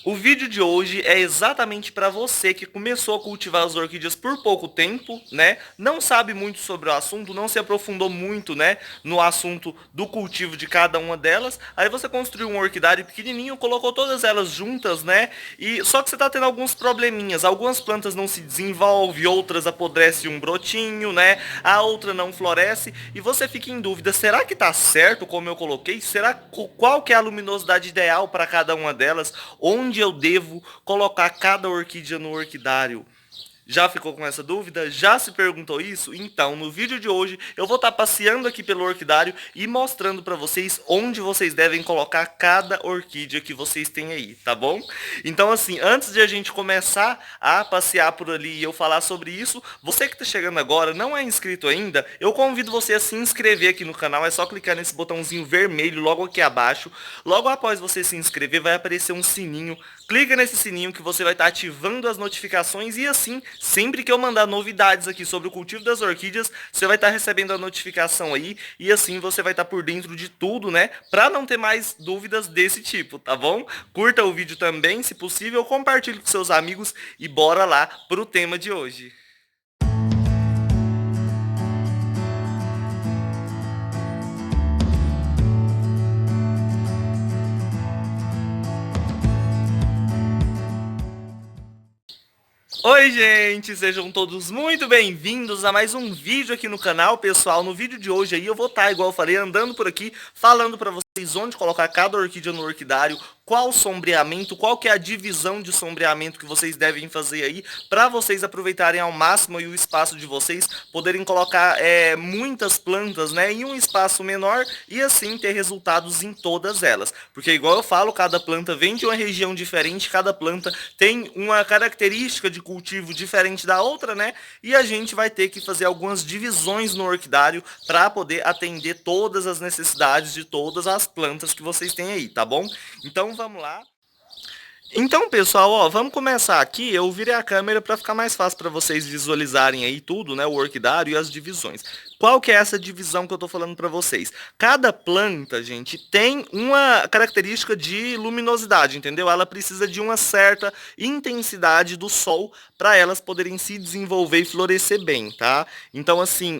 O vídeo de hoje é exatamente para você que começou a cultivar as orquídeas por pouco tempo, né? Não sabe muito sobre o assunto, não se aprofundou muito, né, no assunto do cultivo de cada uma delas. Aí você construiu um orquidário pequenininho, colocou todas elas juntas, né? E só que você tá tendo alguns probleminhas. Algumas plantas não se desenvolvem, outras apodrecem um brotinho, né? A outra não floresce e você fica em dúvida, será que tá certo como eu coloquei? Será qual que é a luminosidade ideal para cada uma delas? Onde eu devo colocar cada orquídea no orquidário? Já ficou com essa dúvida? Já se perguntou isso? Então, no vídeo de hoje, eu vou estar passeando aqui pelo orquidário e mostrando para vocês onde vocês devem colocar cada orquídea que vocês têm aí, tá bom? Então, assim, antes de a gente começar a passear por ali e eu falar sobre isso, você que está chegando agora, não é inscrito ainda, eu convido você a se inscrever aqui no canal, é só clicar nesse botãozinho vermelho logo aqui abaixo. Logo após você se inscrever, vai aparecer um sininho. Clica nesse sininho que você vai estar ativando as notificações e assim, sempre que eu mandar novidades aqui sobre o cultivo das orquídeas, você vai estar recebendo a notificação aí e assim você vai estar por dentro de tudo, né? Para não ter mais dúvidas desse tipo, tá bom? Curta o vídeo também, se possível, compartilhe com seus amigos e bora lá pro tema de hoje. Oi, gente! Sejam todos muito bem-vindos a mais um vídeo aqui no canal, pessoal. No vídeo de hoje aí eu vou estar, igual eu falei, andando por aqui, falando para vocês onde colocar cada orquídea no orquidário, qual sombreamento, qual que é a divisão de sombreamento que vocês devem fazer aí, para vocês aproveitarem ao máximo aí o espaço de vocês, poderem colocar muitas plantas, né, em um espaço menor e assim ter resultados em todas elas. Porque igual eu falo, cada planta vem de uma região diferente, cada planta tem uma característica de cultivo diferente da outra, né? E a gente vai ter que fazer algumas divisões no orquidário para poder atender todas as necessidades de todas as plantas que vocês têm aí, tá bom? Então vamos lá. Então, pessoal, ó, vamos começar aqui. Eu virei a câmera para ficar mais fácil para vocês visualizarem aí tudo, né, o orquidário e as divisões. Qual que é essa divisão que eu tô falando para vocês? Cada planta, gente, tem uma característica de luminosidade, entendeu? Ela precisa de uma certa intensidade do sol para elas poderem se desenvolver e florescer bem, tá? Então, assim,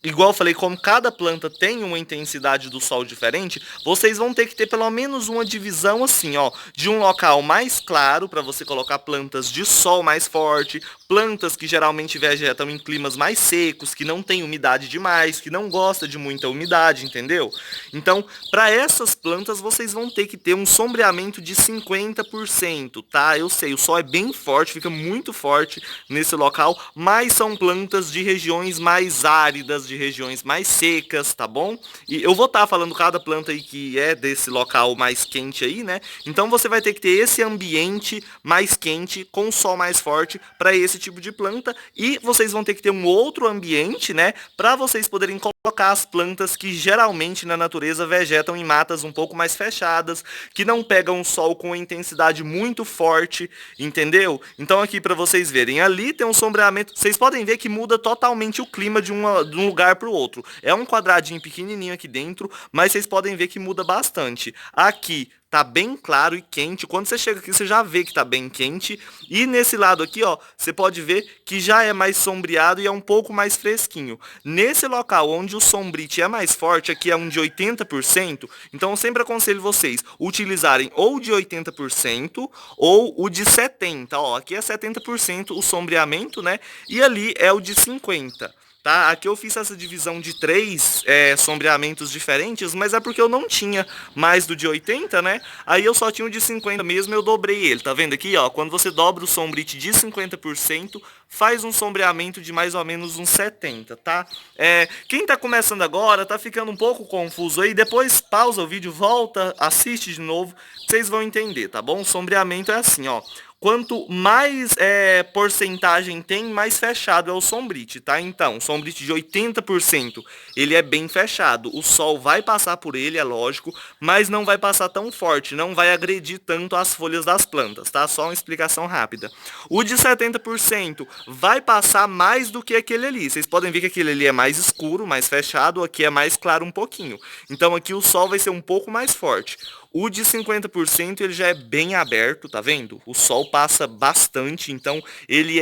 igual eu falei, como cada planta tem uma intensidade do sol diferente, vocês vão ter que ter pelo menos uma divisão assim, ó, de um local mais claro para você colocar plantas de sol mais forte, plantas que geralmente vegetam em climas mais secos, que não tem umidade demais, que não gosta de muita umidade, entendeu? Então, para essas plantas vocês vão ter que ter um sombreamento de 50%, tá? Eu sei, o sol é bem forte, fica muito forte nesse local, mas são plantas de regiões mais áridas, de regiões mais secas, tá bom? E eu vou estar falando cada planta aí que é desse local mais quente aí, né? Então você vai ter que ter esse ambiente mais quente, com sol mais forte, para esse tipo de planta. E vocês vão ter que ter um outro ambiente, né? Para vocês poderem colocar as plantas que geralmente na natureza vegetam em matas um pouco mais fechadas, que não pegam o sol com intensidade muito forte, entendeu? Então aqui para vocês verem, ali tem um sombreamento, vocês podem ver que muda totalmente o clima de um lugar para o outro. É um quadradinho pequenininho aqui dentro, mas vocês podem ver que muda bastante. Aqui tá bem claro e quente. Quando você chega aqui, você já vê que tá bem quente. E nesse lado aqui, ó, você pode ver que já é mais sombreado e é um pouco mais fresquinho. Nesse local onde o sombrite é mais forte, aqui é um de 80%, então eu sempre aconselho vocês utilizarem ou de 80% ou o de 70%. Ó, aqui é 70% o sombreamento, né? E ali é o de 50%. Tá? Aqui eu fiz essa divisão de três sombreamentos diferentes, mas é porque eu não tinha mais do de 80, né? Aí eu só tinha o de 50 mesmo, eu dobrei ele. Tá vendo aqui, ó? Quando você dobra o sombrite de 50%, faz um sombreamento de mais ou menos uns 70, tá? Quem tá começando agora, tá ficando um pouco confuso aí, depois pausa o vídeo, volta, assiste de novo, vocês vão entender, tá bom? O sombreamento é assim, ó. Quanto mais porcentagem tem, mais fechado é o sombrite, tá? Então, sombrite de 80%, ele é bem fechado. O sol vai passar por ele, é lógico, mas não vai passar tão forte, não vai agredir tanto as folhas das plantas, tá? Só uma explicação rápida. O de 70% vai passar mais do que aquele ali. Vocês podem ver que aquele ali é mais escuro, mais fechado, aqui é mais claro um pouquinho. Então aqui o sol vai ser um pouco mais forte. O de 50% ele já é bem aberto, tá vendo? O sol passa bastante, então ele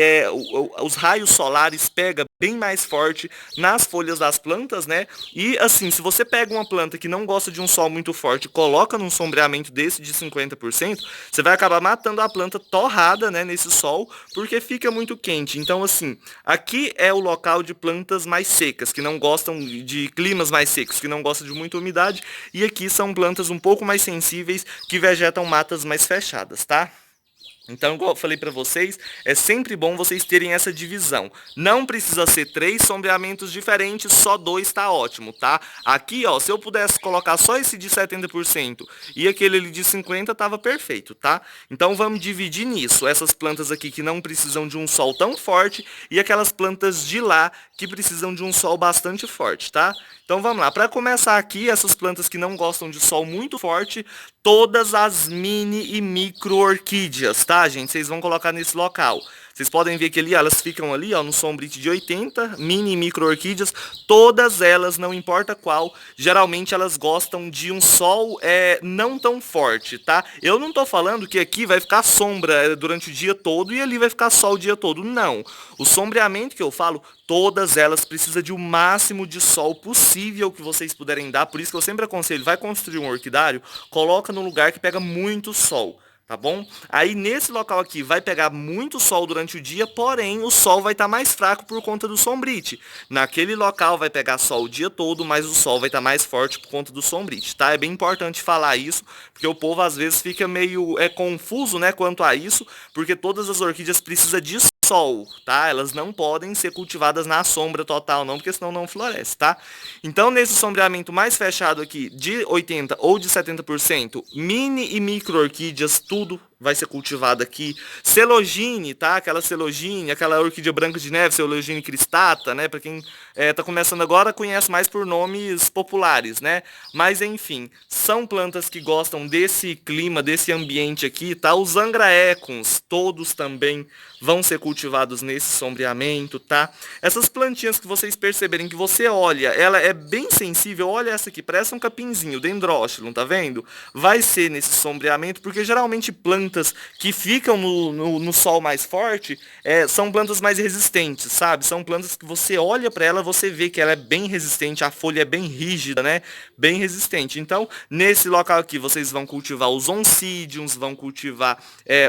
os raios solares pegam bem mais forte nas folhas das plantas, né? E assim, se você pega uma planta que não gosta de um sol muito forte e coloca num sombreamento desse de 50%, você vai acabar matando a planta torrada, né, nesse sol, porque fica muito quente. Então assim, aqui é o local de plantas mais secas, que não gostam de climas mais secos, que não gostam de muita umidade, e aqui são plantas um pouco mais sensíveis que vegetam matas mais fechadas, tá? Então, igual eu falei para vocês, é sempre bom vocês terem essa divisão. Não precisa ser 3 sombreamentos diferentes, só 2 tá ótimo, tá? Aqui, ó, se eu pudesse colocar só esse de 70% e aquele ali de 50%, tava perfeito, tá? Então vamos dividir nisso. Essas plantas aqui que não precisam de um sol tão forte e aquelas plantas de lá que precisam de um sol bastante forte, tá? Então vamos lá. Para começar aqui, essas plantas que não gostam de sol muito forte, todas as mini e micro orquídeas, tá, gente? Vocês vão colocar nesse local. Vocês podem ver que ali, elas ficam ali, ó, no sombrite de 80, mini e micro orquídeas, todas elas, não importa qual, geralmente elas gostam de um sol não tão forte, tá? Eu não tô falando que aqui vai ficar sombra durante o dia todo e ali vai ficar sol o dia todo, não. O sombreamento que eu falo, todas elas precisam de o máximo de sol possível que vocês puderem dar, por isso que eu sempre aconselho, vai construir um orquidário, coloca num lugar que pega muito sol. Tá bom? Aí nesse local aqui vai pegar muito sol durante o dia, porém o sol vai estar mais fraco por conta do sombrite. Naquele local vai pegar sol o dia todo, mas o sol vai estar mais forte por conta do sombrite, tá? É bem importante falar isso, porque o povo às vezes fica meio confuso, né, quanto a isso, porque todas as orquídeas precisam de sol, tá? Elas não podem ser cultivadas na sombra total não, porque senão não floresce, tá? Então nesse sombreamento mais fechado aqui de 80 ou de 70%, mini e micro orquídeas, tudo vai ser cultivado aqui. Celogine, tá? Aquela celogine, aquela orquídea branca de neve, celogine cristata, né? Para quem tá começando agora, conhece mais por nomes populares, né? Mas enfim, são plantas que gostam desse clima, desse ambiente aqui, tá? Os angraecums, todos também vão ser cultivados nesse sombreamento, tá? Essas plantinhas que vocês perceberem que você olha, ela é bem sensível, olha essa aqui, parece um capinzinho, dendrófilo, tá vendo? Vai ser nesse sombreamento, porque geralmente plantas que ficam no sol mais forte são plantas mais resistentes, sabe? São plantas que você olha para ela, você vê que ela é bem resistente, a folha é bem rígida, né? Bem resistente. Então, nesse local aqui, vocês vão cultivar os oncídiums, vão cultivar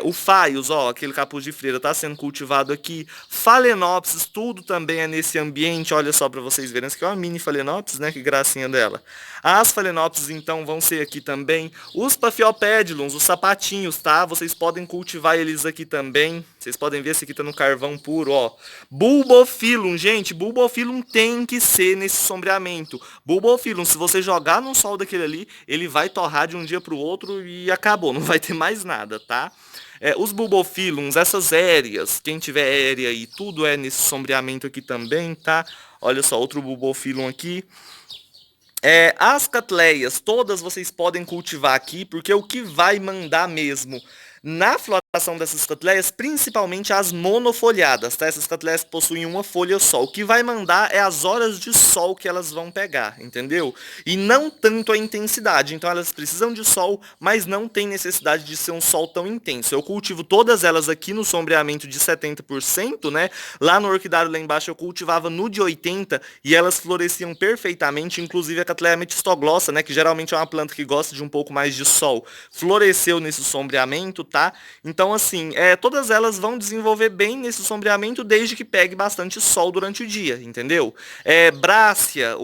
o phaios, ó, aquele capuz de freira tá sendo cultivado aqui. Phalaenopsis, tudo também é nesse ambiente, olha só para vocês verem. Essa aqui é uma mini Phalaenopsis, né? Que gracinha dela. As Phalaenopsis, então, vão ser aqui também. Os Paphiopedilums, os sapatinhos, tá? Vocês podem cultivar eles aqui também. Vocês podem ver, esse aqui tá no carvão puro, ó. Bulbophyllum, gente, Bulbophyllum tem que ser nesse sombreamento. Bulbophyllum, se você jogar no sol daquele ali, ele vai torrar de um dia pro outro e acabou, não vai ter mais nada, tá? Os Bulbophyllums, essas éreas, quem tiver aérea aí, tudo é nesse sombreamento aqui também, tá? Olha só, outro Bulbophyllum aqui. As catleias, todas vocês podem cultivar aqui, porque o que vai mandar mesmo na floração dessas catleias, principalmente as monofolhadas, tá? Essas catleias que possuem uma folha só. O que vai mandar é as horas de sol que elas vão pegar, entendeu? E não tanto a intensidade. Então elas precisam de sol, mas não tem necessidade de ser um sol tão intenso. Eu cultivo todas elas aqui no sombreamento de 70%, né? Lá no orquidário lá embaixo eu cultivava no de 80% e elas floresciam perfeitamente, inclusive a Cattleya metistoglossa, né? Que geralmente é uma planta que gosta de um pouco mais de sol. Floresceu nesse sombreamento, tá? Então, assim, todas elas vão desenvolver bem nesse sombreamento desde que pegue bastante sol durante o dia, entendeu? Brácia,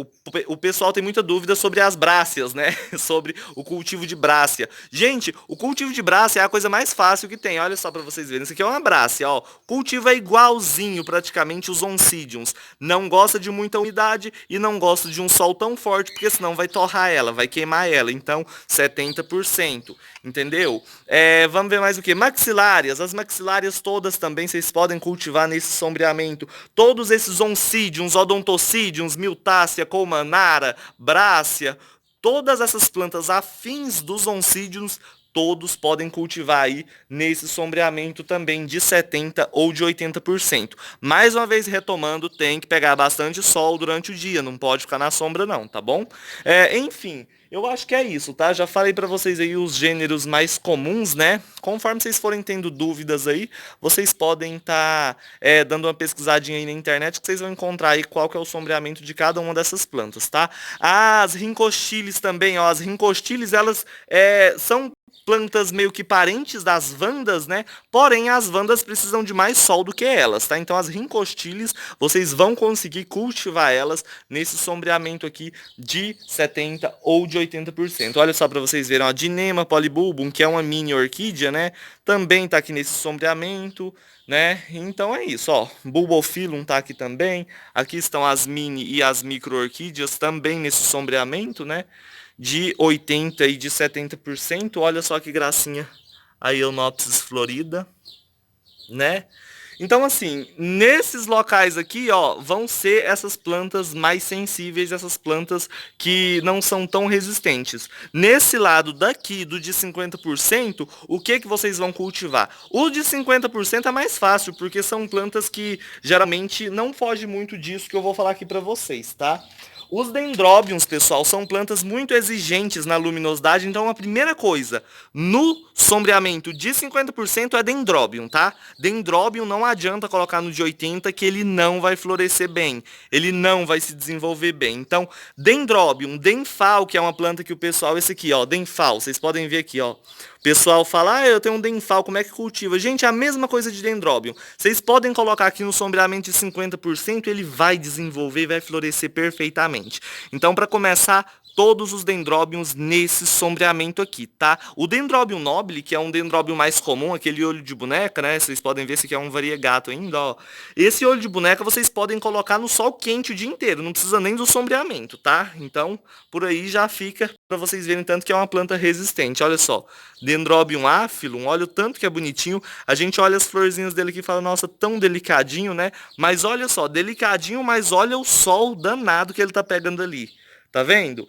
o pessoal tem muita dúvida sobre as bráceas, né? Sobre o cultivo de brácia. Gente, o cultivo de brácia é a coisa mais fácil que tem. Olha só pra vocês verem. Isso aqui é uma brácia, ó. O cultivo é igualzinho praticamente os oncídiums. Não gosta de muita umidade e não gosta de um sol tão forte, porque senão vai torrar ela, vai queimar ela. Então, 70%, entendeu? Vamos ver mais o que? Maxilárias. As maxilárias todas também vocês podem cultivar nesse sombreamento. Todos esses oncídiums, odontocídiums, miltácea, colmanara, brácia, todas essas plantas afins dos oncídiums, todos podem cultivar aí nesse sombreamento também de 70% ou de 80%. Mais uma vez retomando, tem que pegar bastante sol durante o dia, não pode ficar na sombra não, tá bom? Enfim, Eu acho que é isso, tá? Já falei pra vocês aí os gêneros mais comuns, né? Conforme vocês forem tendo dúvidas aí, vocês podem estar dando uma pesquisadinha aí na internet que vocês vão encontrar aí qual que é o sombreamento de cada uma dessas plantas, tá? As rincostiles também, ó, as rincostiles, elas são plantas meio que parentes das vandas, né? Porém, as vandas precisam de mais sol do que elas, tá? Então, as rincostiles, vocês vão conseguir cultivar elas nesse sombreamento aqui de 70 ou de 80%. Olha só para vocês verem, ó, Dinema polybulbum, que é uma mini orquídea, né? Também tá aqui nesse sombreamento, né? Então é isso, ó. Bulbophyllum tá aqui também. Aqui estão as mini e as micro orquídeas também nesse sombreamento, né? De 80 e de 70%. Olha só que gracinha. A Eunopsis florida, né? Então, assim, nesses locais aqui, ó, vão ser essas plantas mais sensíveis, essas plantas que não são tão resistentes. Nesse lado daqui, do de 50%, o que que vocês vão cultivar? O de 50% é mais fácil, porque são plantas que geralmente não fogem muito disso que eu vou falar aqui para vocês, tá? Os dendróbions, pessoal, são plantas muito exigentes na luminosidade, então a primeira coisa, no sombreamento de 50% é dendróbion, tá? Dendróbion não adianta colocar no de 80 que ele não vai florescer bem, ele não vai se desenvolver bem. Então, dendróbion, denfal, que é uma planta que o pessoal, esse aqui, ó, denfal, vocês podem ver aqui, ó. O pessoal fala, ah, eu tenho um denfal, como é que cultiva? Gente, é a mesma coisa de dendróbion. Vocês podem colocar aqui no sombreamento de 50%, ele vai desenvolver e vai florescer perfeitamente. Então, para começar, todos os dendróbions nesse sombreamento aqui, tá? O dendróbion nobile, que é um dendróbio mais comum, aquele olho de boneca, né? Vocês podem ver, esse aqui é um variegato ainda, ó. Esse olho de boneca vocês podem colocar no sol quente o dia inteiro, não precisa nem do sombreamento, tá? Então, por aí já fica para vocês verem tanto que é uma planta resistente. Olha só, Dendrobium aphyllum, olha o tanto que é bonitinho. A gente olha as florzinhas dele aqui e fala, nossa, tão delicadinho, né? Mas olha só, delicadinho, mas olha o sol danado que ele tá pegando ali. Tá vendo?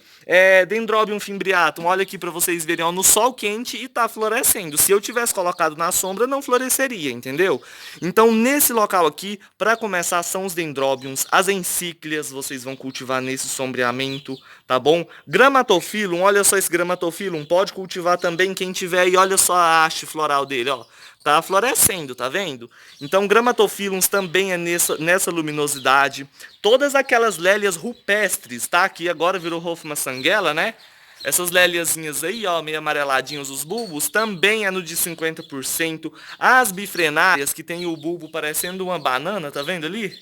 Dendrobium fimbriatum, olha aqui para vocês verem, ó, no sol quente e tá florescendo. Se eu tivesse colocado na sombra, não floresceria, entendeu? Então, nesse local aqui, para começar, são os dendróbiums, as encíclias, vocês vão cultivar nesse sombreamento, tá bom? Gramatophyllum, olha só esse gramatophyllum, pode cultivar também quem tiver aí, olha só a haste floral dele, ó. Tá florescendo, tá vendo? Então, Gramatophyllums também é nessa luminosidade. Todas aquelas lélias rupestres, tá? Que agora virou Hoffmann Sanguela, né? Essas léliazinhas aí, ó, meio amareladinhos os bulbos, também é no de 50%. As bifrenárias, que tem o bulbo parecendo uma banana, tá vendo ali?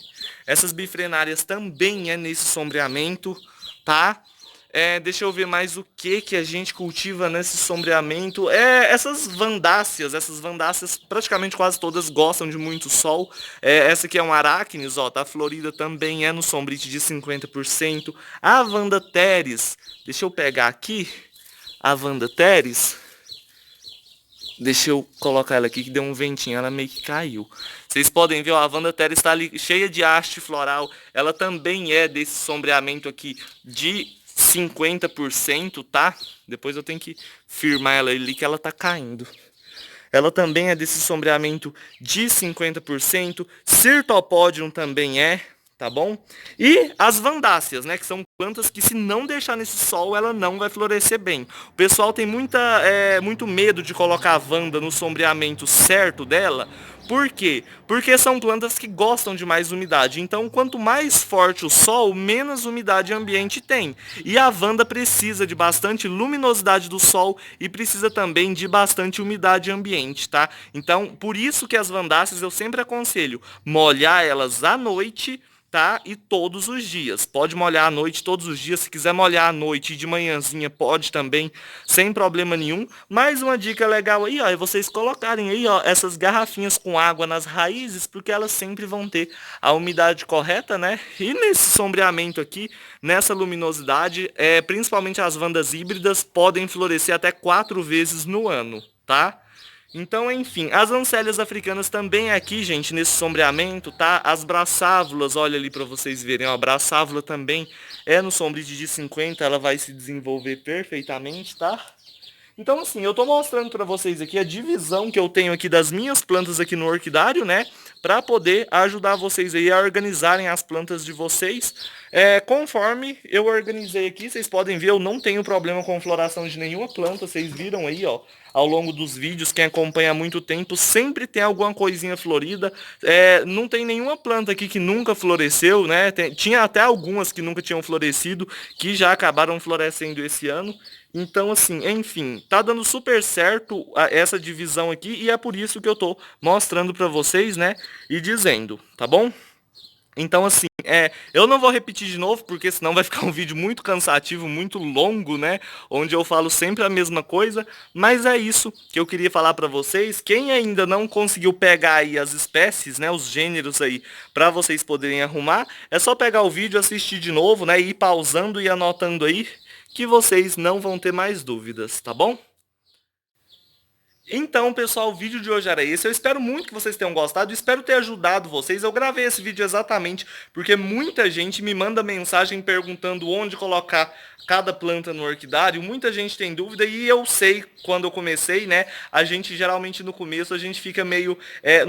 Essas bifrenárias também é nesse sombreamento, tá? Deixa eu ver mais o que a gente cultiva nesse sombreamento. Essas vandáceas praticamente quase todas gostam de muito sol. Essa aqui é um aracnis, ó, tá florida também, é no sombrite de 50%. A Vanda teres, deixa eu pegar aqui, a Vanda teres, deixa eu colocar ela aqui que deu um ventinho, ela meio que caiu. Vocês podem ver, ó, a Vanda teres está ali cheia de haste floral, ela também é desse sombreamento aqui de 50%, tá? Depois eu tenho que firmar ela ali que ela tá caindo. Ela também é desse sombreamento de 50%. Cirtopodium também é, tá bom? E as vandáceas, né? Que são plantas que se não deixar nesse sol, ela não vai florescer bem. O pessoal tem muito medo de colocar a vanda no sombreamento certo dela. Por quê? Porque são plantas que gostam de mais umidade. Então, quanto mais forte o sol, menos umidade ambiente tem. E a vanda precisa de bastante luminosidade do sol e precisa também de bastante umidade ambiente, tá? Então, por isso que as vandáceas eu sempre aconselho molhar elas à noite, tá? E todos os dias. Pode molhar à noite todos os dias. Se quiser molhar à noite e de manhãzinha, pode também, sem problema nenhum. Mais uma dica legal aí, ó, é vocês colocarem aí, ó, essas garrafinhas com água nas raízes, porque elas sempre vão ter a umidade correta, né? E nesse sombreamento aqui, nessa luminosidade, principalmente as vandas híbridas, podem florescer até 4 vezes no ano, tá? Então, enfim, as ancélias africanas também aqui, gente, nesse sombreamento, tá? As braçávulas, olha ali para vocês verem, ó, a braçávula também é no sombrite de 50, ela vai se desenvolver perfeitamente, tá? Então, assim, eu tô mostrando para vocês aqui a divisão que eu tenho aqui das minhas plantas aqui no orquidário, né? para poder ajudar vocês aí a organizarem as plantas de vocês. Conforme eu organizei aqui, vocês podem ver, eu não tenho problema com floração de nenhuma planta, vocês viram aí, ó. Ao longo dos vídeos, quem acompanha há muito tempo, sempre tem alguma coisinha florida. Não tem nenhuma planta aqui que nunca floresceu, né? Tinha até algumas que nunca tinham florescido, que já acabaram florescendo esse ano. Então, assim, enfim, tá dando super certo essa divisão aqui e é por isso que eu tô mostrando pra vocês, né? E dizendo, tá bom? Então, assim, eu não vou repetir de novo, porque senão vai ficar um vídeo muito cansativo, muito longo, né? Onde eu falo sempre a mesma coisa, mas é isso que eu queria falar pra vocês. Quem ainda não conseguiu pegar aí as espécies, né? Os gêneros aí, pra vocês poderem arrumar, é só pegar o vídeo, assistir de novo, né? E ir pausando e anotando aí, que vocês não vão ter mais dúvidas, tá bom? Então, pessoal, o vídeo de hoje era esse. Eu espero muito que vocês tenham gostado. Espero ter ajudado vocês. Eu gravei esse vídeo exatamente porque muita gente me manda mensagem perguntando onde colocar cada planta no orquidário. Muita gente tem dúvida e eu sei quando eu comecei, né? A gente geralmente no começo a gente fica meio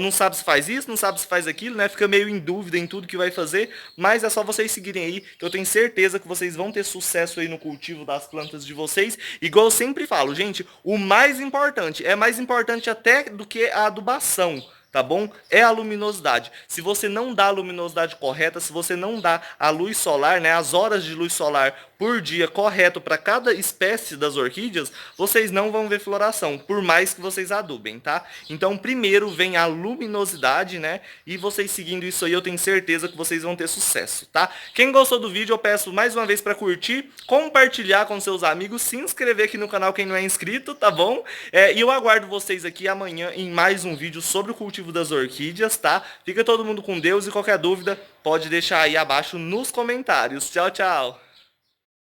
não sabe se faz isso, não sabe se faz aquilo, né? Fica meio em dúvida em tudo que vai fazer. Mas é só vocês seguirem aí que eu tenho certeza que vocês vão ter sucesso aí no cultivo das plantas de vocês. Igual eu sempre falo, gente, o mais importante mais importante até do que a adubação, tá bom? É a luminosidade. Se você não dá a luminosidade correta, se você não dá a luz solar, né, as horas de luz solar por dia correto para cada espécie das orquídeas, vocês não vão ver floração, por mais que vocês adubem, tá? Então, primeiro vem a luminosidade, né? E vocês seguindo isso aí, eu tenho certeza que vocês vão ter sucesso, tá? Quem gostou do vídeo, eu peço mais uma vez para curtir, compartilhar com seus amigos, se inscrever aqui no canal quem não é inscrito, tá bom? E eu aguardo vocês aqui amanhã em mais um vídeo sobre o cultivo das orquídeas, tá? Fica todo mundo com Deus e qualquer dúvida pode deixar aí abaixo nos comentários. Tchau, tchau!